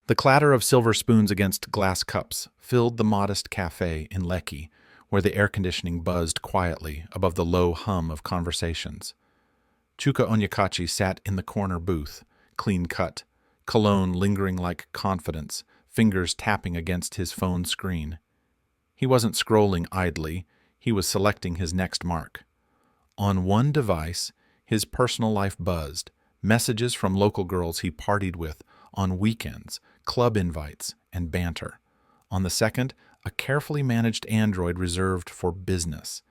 The clatter of silver spoons against glass cups filled the modest cafe in Lekki, where the air conditioning buzzed quietly above the low hum of conversations. Chuka Onyekachi sat in the corner booth, clean-cut, cologne lingering like confidence, fingers tapping against his phone screen. He wasn't scrolling idly, he was selecting his next mark. On one device, his personal life buzzed, messages from local girls he partied with on weekends, club invites, and banter. On the second, a carefully managed Android reserved for business.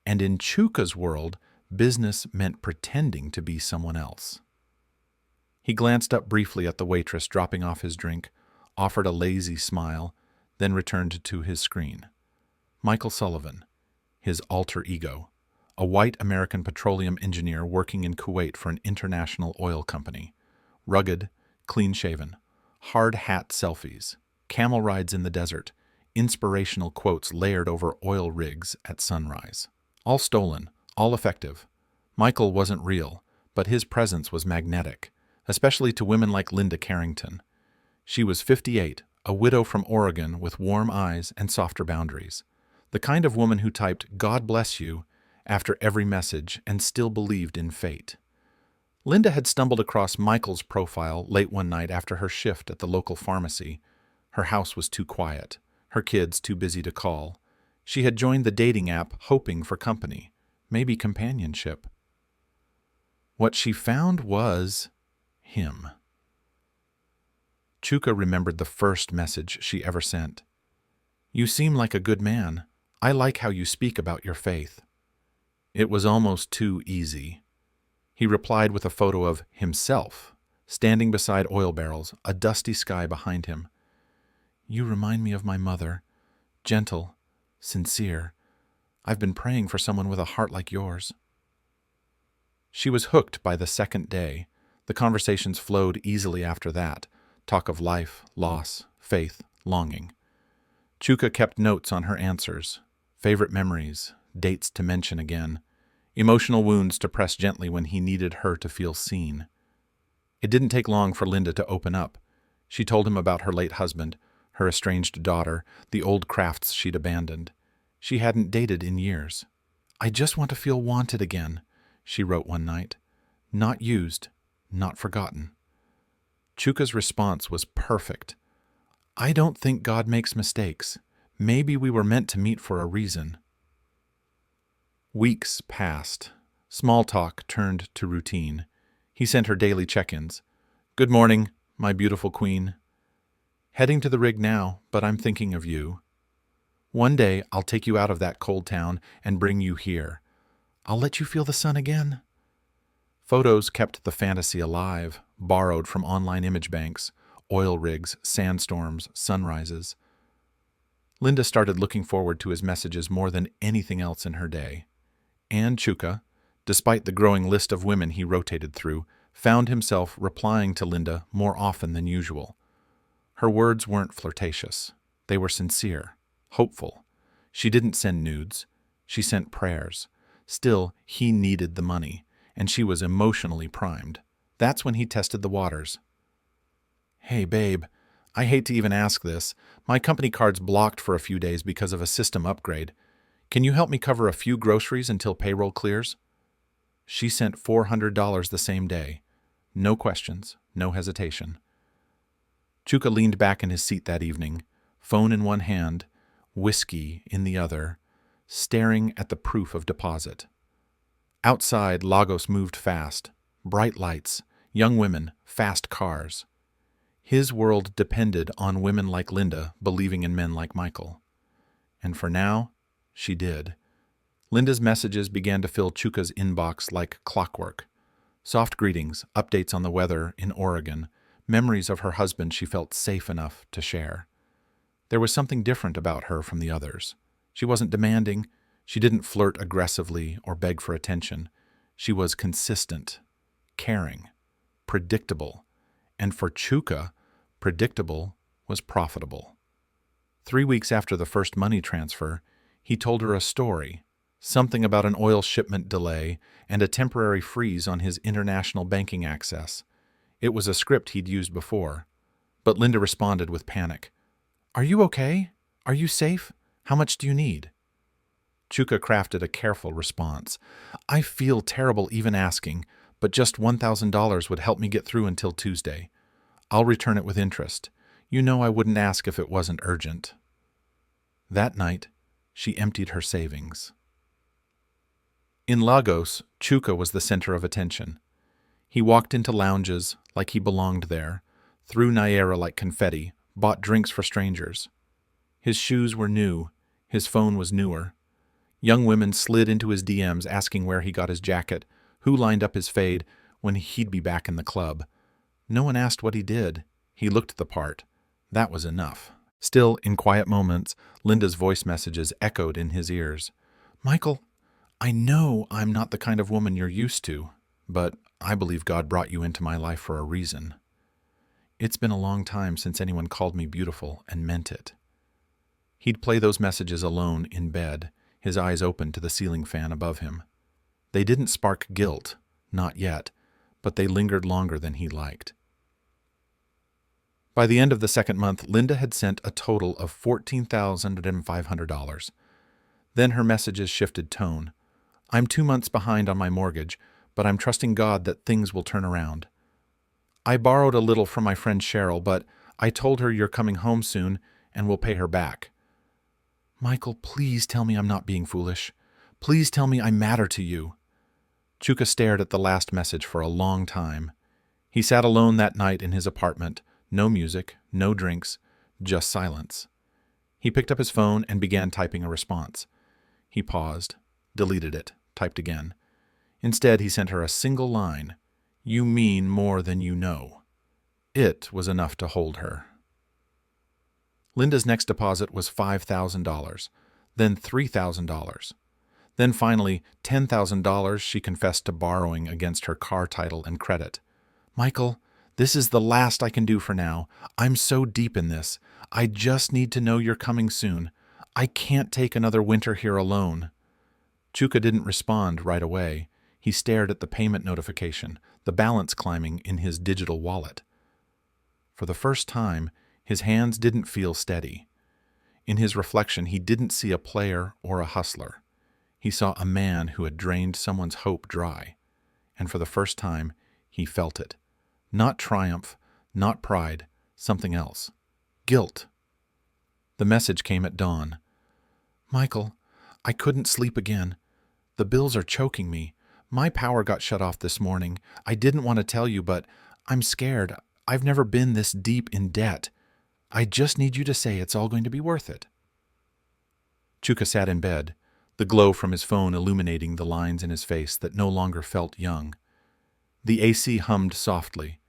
And in Chuka's world, business meant pretending to be someone else. He glanced up briefly at the waitress dropping off his drink, offered a lazy smile, then returned to his screen. Michael Sullivan, his alter ego, a white American petroleum engineer working in Kuwait for an international oil company. Rugged, clean-shaven, hard hat selfies, camel rides in the desert, inspirational quotes layered over oil rigs at sunrise. All stolen, all effective. Michael wasn't real, but his presence was magnetic, especially to women like Linda Carrington. She was 58, a widow from Oregon with warm eyes and softer boundaries. The kind of woman who typed, "God bless you," after every message and still believed in fate. Linda had stumbled across Michael's profile late one night after her shift at the local pharmacy. Her house was too quiet, her kids too busy to call. She had joined the dating app hoping for company, maybe companionship. What she found was him. Chuka remembered the first message she ever sent. "You seem like a good man. I like how you speak about your faith." It was almost too easy. He replied with a photo of himself, standing beside oil barrels, a dusty sky behind him. "You remind me of my mother. Gentle, sincere. I've been praying for someone with a heart like yours." She was hooked by the second day. The conversations flowed easily after that. Talk of life, loss, faith, longing. Chuka kept notes on her answers. Favorite memories, dates to mention again. Emotional wounds to press gently when he needed her to feel seen. It didn't take long for Linda to open up. She told him about her late husband, her estranged daughter, the old crafts she'd abandoned. She hadn't dated in years. "I just want to feel wanted again," she wrote one night. "Not used, not forgotten." Chuka's response was perfect. "I don't think God makes mistakes. Maybe we were meant to meet for a reason." Weeks passed. Small talk turned to routine. He sent her daily check-ins. "Good morning, my beautiful queen. Heading to the rig now, but I'm thinking of you. One day I'll take you out of that cold town and bring you here. I'll let you feel the sun again." Photos kept the fantasy alive, borrowed from online image banks, oil rigs, sandstorms, sunrises. Linda started looking forward to his messages more than anything else in her day. And Chuka, despite the growing list of women he rotated through, found himself replying to Linda more often than usual. Her words weren't flirtatious. They were sincere, hopeful. She didn't send nudes. She sent prayers. Still, he needed the money, and she was emotionally primed. That's when he tested the waters. "Hey, babe, I hate to even ask this. My company card's blocked for a few days because of a system upgrade. Can you help me cover a few groceries until payroll clears?" She sent $400 the same day. No questions, no hesitation. Chuka leaned back in his seat that evening, phone in one hand, whiskey in the other, staring at the proof of deposit. Outside, Lagos moved fast. Bright lights, young women, fast cars. His world depended on women like Linda believing in men like Michael. And for now, she did. Linda's messages began to fill Chuka's inbox like clockwork. Soft greetings, updates on the weather in Oregon, memories of her husband she felt safe enough to share. There was something different about her from the others. She wasn't demanding. She didn't flirt aggressively or beg for attention. She was consistent, caring, predictable. And for Chuka, predictable was profitable. 3 weeks after the first money transfer, he told her a story, something about an oil shipment delay and a temporary freeze on his international banking access. It was a script he'd used before. but Linda responded with panic. "Are you okay? Are you safe? How much do you need?" Chuka crafted a careful response. "I feel terrible even asking, but just $1,000 would help me get through until Tuesday. I'll return it with interest. You know I wouldn't ask if it wasn't urgent." That night, she emptied her savings. In Lagos, Chuka was the center of attention. He walked into lounges like he belonged there, threw Naira like confetti, bought drinks for strangers. His shoes were new, his phone was newer. Young women slid into his DMs asking where he got his jacket, who lined up his fade, when he'd be back in the club. No one asked what he did. He looked the part. That was enough. Still, in quiet moments, Linda's voice messages echoed in his ears. "Michael, I know I'm not the kind of woman you're used to, but I believe God brought you into my life for a reason. It's been a long time since anyone called me beautiful and meant it." He'd play those messages alone in bed, his eyes open to the ceiling fan above him. They didn't spark guilt, not yet, but they lingered longer than he liked. By the end of the second month, Linda had sent a total of $14,500. Then her messages shifted tone. "I'm 2 months behind on my mortgage, but I'm trusting God that things will turn around. I borrowed a little from my friend Cheryl, but I told her you're coming home soon and we'll pay her back. Michael, please tell me I'm not being foolish. Please tell me I matter to you." Chuka stared at the last message for a long time. He sat alone that night in his apartment, no music, no drinks, just silence. He picked up his phone and began typing a response. He paused, deleted it, typed again. Instead, he sent her a single line, "You mean more than you know." It was enough to hold her. Linda's next deposit was $5,000, then $3,000. Then finally, $10,000 she confessed to borrowing against her car title and credit. "Michael, this is the last I can do for now. I'm so deep in this. I just need to know you're coming soon. I can't take another winter here alone." Chuka didn't respond right away. He stared at the payment notification, the balance climbing in his digital wallet. For the first time, his hands didn't feel steady. In his reflection, he didn't see a player or a hustler. He saw a man who had drained someone's hope dry. And for the first time, he felt it. Not triumph, not pride, something else. Guilt. The message came at dawn. "Michael, I couldn't sleep again. The bills are choking me. My power got shut off this morning. I didn't want to tell you, but I'm scared. I've never been this deep in debt. I just need you to say it's all going to be worth it." Chuka sat in bed, the glow from his phone illuminating the lines in his face that no longer felt young. The AC hummed softly,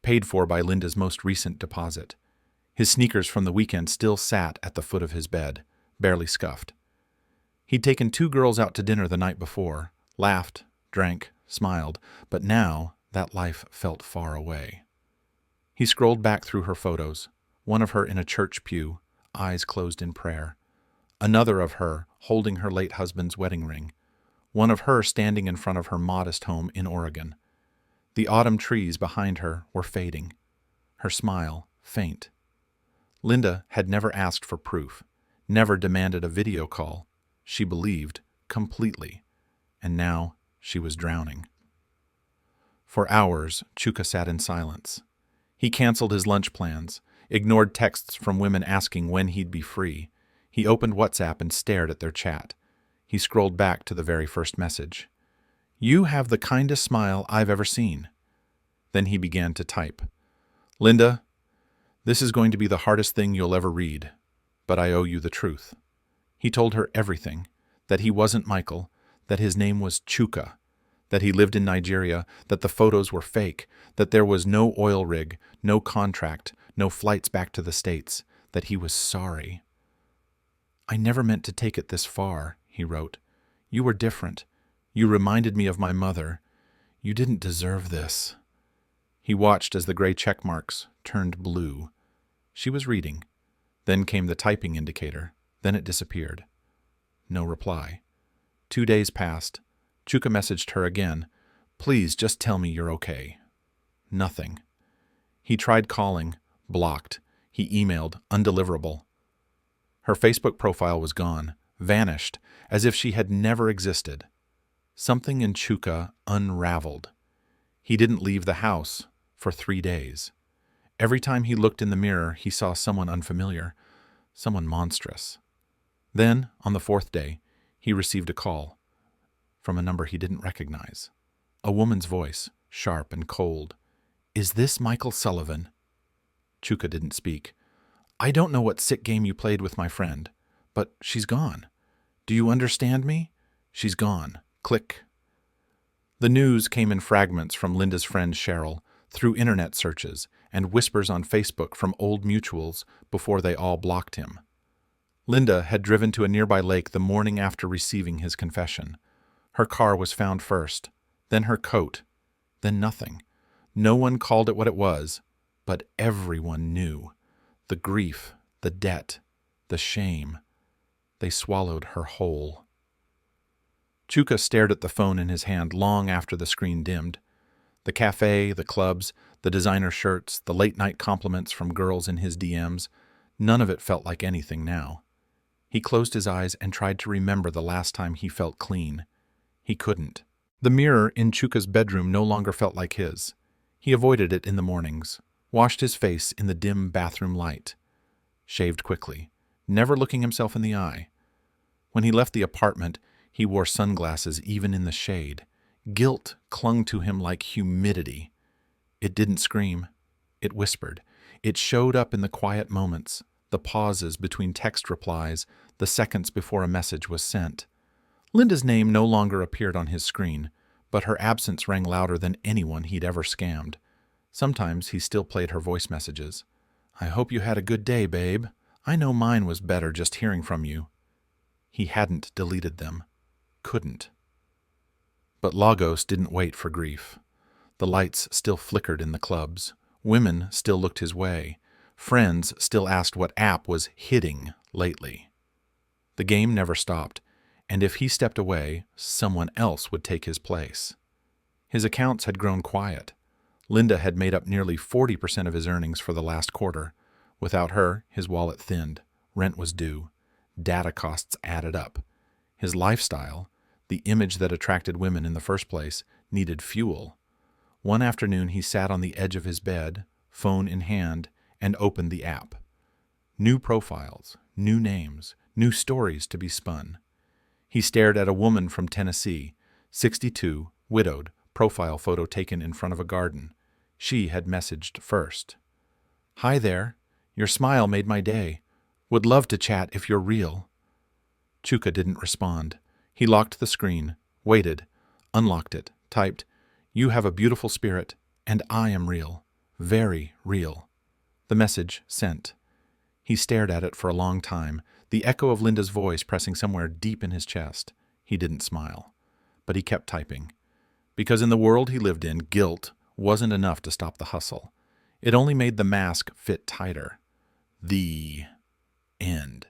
paid for by Linda's most recent deposit. His sneakers from the weekend still sat at the foot of his bed, barely scuffed. He'd taken 2 girls out to dinner the night before, laughed, drank, smiled, but now that life felt far away. He scrolled back through her photos, one of her in a church pew, eyes closed in prayer, another of her holding her late husband's wedding ring, one of her standing in front of her modest home in Oregon. The autumn trees behind her were fading, her smile faint. Linda had never asked for proof, never demanded a video call. She believed completely, and now she was drowning. For hours, Chuka sat in silence. He canceled his lunch plans, ignored texts from women asking when he'd be free. He opened WhatsApp and stared at their chat. He scrolled back to the very first message. "You have the kindest smile I've ever seen." Then he began to type. "Linda, this is going to be the hardest thing you'll ever read, but I owe you the truth." He told her everything, that he wasn't Michael, that his name was Chuka, that he lived in Nigeria, that the photos were fake, that there was no oil rig, no contract, no flights back to the States, that he was sorry. "I never meant to take it this far," he wrote. "You were different. You reminded me of my mother. You didn't deserve this." He watched as the gray check marks turned blue. She was reading. Then came the typing indicator. Then it disappeared. No reply. 2 days passed. Chuka messaged her again. "Please just tell me you're okay." Nothing. He tried calling, Blocked. He emailed, undeliverable. Her Facebook profile was gone, vanished, as if she had never existed. Something in Chuka unraveled. He didn't leave the house for 3 days. Every time he looked in the mirror, he saw someone unfamiliar, someone monstrous. Then, on the 4th day, he received a call from a number he didn't recognize. A woman's voice, sharp and cold. "Is this Michael Sullivan?" Chuka didn't speak. "I don't know what sick game you played with my friend, but she's gone. Do you understand me? She's gone. Click." The news came in fragments from Linda's friend Cheryl, through internet searches, and whispers on Facebook from old mutuals before they all blocked him. Linda had driven to a nearby lake the morning after receiving his confession. Her car was found first, then her coat, then nothing. No one called it what it was, but everyone knew. The grief, the debt, the shame. They swallowed her whole. Chuka stared at the phone in his hand long after the screen dimmed. The cafe, the clubs, the designer shirts, the late-night compliments from girls in his DMs, none of it felt like anything now. He closed his eyes and tried to remember the last time he felt clean. He couldn't. The mirror in Chuka's bedroom no longer felt like his. He avoided it in the mornings, washed his face in the dim bathroom light, shaved quickly, never looking himself in the eye. When he left the apartment, he wore sunglasses even in the shade. Guilt clung to him like humidity. It didn't scream. It whispered. It showed up in the quiet moments, the pauses between text replies, the seconds before a message was sent. Linda's name no longer appeared on his screen, but her absence rang louder than anyone he'd ever scammed. Sometimes he still played her voice messages. "I hope you had a good day, babe. I know mine was better just hearing from you." He hadn't deleted them. Couldn't. But Lagos didn't wait for grief. The lights still flickered in the clubs. Women still looked his way. Friends still asked what app was hitting lately. The game never stopped, and if he stepped away, someone else would take his place. His accounts had grown quiet. Linda had made up nearly 40% of his earnings for the last quarter. Without her, his wallet thinned. Rent was due. Data costs added up. His lifestyle, the image that attracted women in the first place, needed fuel. One afternoon he sat on the edge of his bed, phone in hand, and opened the app. New profiles, new names, new stories to be spun. He stared at a woman from Tennessee, 62, widowed, profile photo taken in front of a garden. She had messaged first. "Hi there. Your smile made my day. Would love to chat if you're real." Chuka didn't respond. He locked the screen, waited, unlocked it, typed, "You have a beautiful spirit, and I am real. Very real." The message sent. He stared at it for a long time, the echo of Linda's voice pressing somewhere deep in his chest. He didn't smile, but he kept typing. Because in the world he lived in, guilt wasn't enough to stop the hustle. It only made the mask fit tighter. The end.